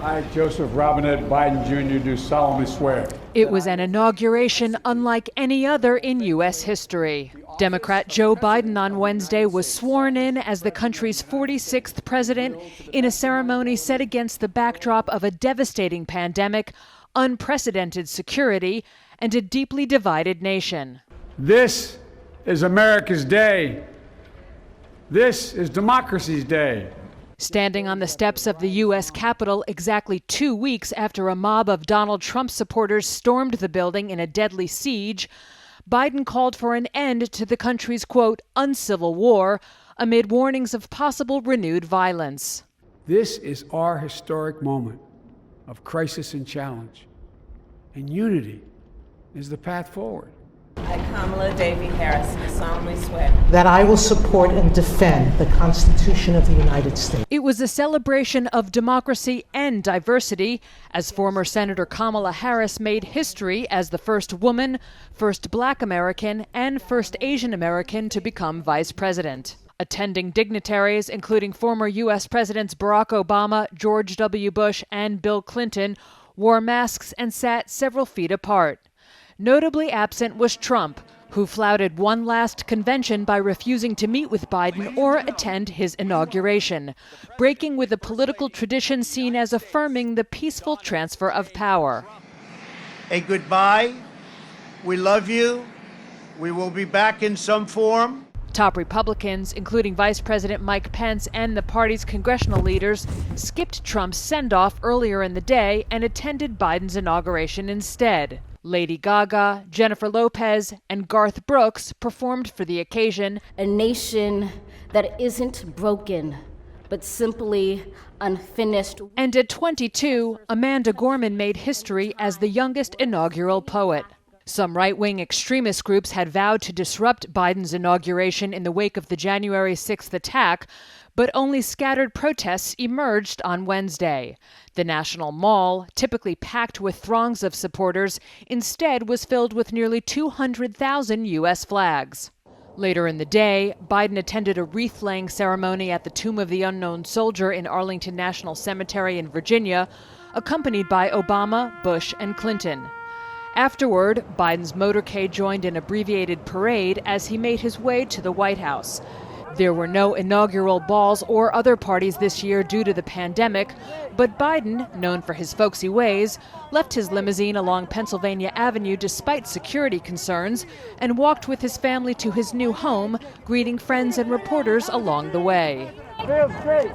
I, Joseph Robinette Biden Jr., do solemnly swear. It was an inauguration unlike any other in U.S. history. Democrat Joe Biden on Wednesday was sworn in as the country's 46th president in a ceremony set against the backdrop of a devastating pandemic, unprecedented security, and a deeply divided nation. This is America's day. This is democracy's day. Standing on the steps of the U.S. Capitol exactly 2 weeks after a mob of Donald Trump supporters stormed the building in a deadly siege, Biden called for an end to the country's, quote, uncivil war, amid warnings of possible renewed violence. This is our historic moment of crisis and challenge, and unity is the path forward. I, Kamala Davy Harris, do solemnly swear that I will support and defend the Constitution of the United States. It was a celebration of democracy and diversity as former Senator Kamala Harris made history as the first woman, first Black American, and first Asian American to become vice president. Attending dignitaries, including former U.S. Presidents Barack Obama, George W. Bush, and Bill Clinton, wore masks and sat several feet apart. Notably absent was Trump, who flouted one last convention by refusing to meet with Biden or attend his inauguration, breaking with a political tradition seen as affirming the peaceful transfer of power. A goodbye. We love you. We will be back in some form. Top Republicans, including Vice President Mike Pence and the party's congressional leaders, skipped Trump's send-off earlier in the day and attended Biden's inauguration instead. Lady Gaga, Jennifer Lopez, and Garth Brooks performed for the occasion. A nation that isn't broken, but simply unfinished. And at 22, Amanda Gorman made history as the youngest inaugural poet. Some right-wing extremist groups had vowed to disrupt Biden's inauguration in the wake of the January 6th attack, but only scattered protests emerged on Wednesday. The National Mall, typically packed with throngs of supporters, instead was filled with nearly 200,000 U.S. flags. Later in the day, Biden attended a wreath-laying ceremony at the Tomb of the Unknown Soldier in Arlington National Cemetery in Virginia, accompanied by Obama, Bush, and Clinton. Afterward, Biden's motorcade joined an abbreviated parade as he made his way to the White House. There were no inaugural balls or other parties this year due to the pandemic, but Biden, known for his folksy ways, left his limousine along Pennsylvania Avenue despite security concerns and walked with his family to his new home, greeting friends and reporters along the way. Feels great.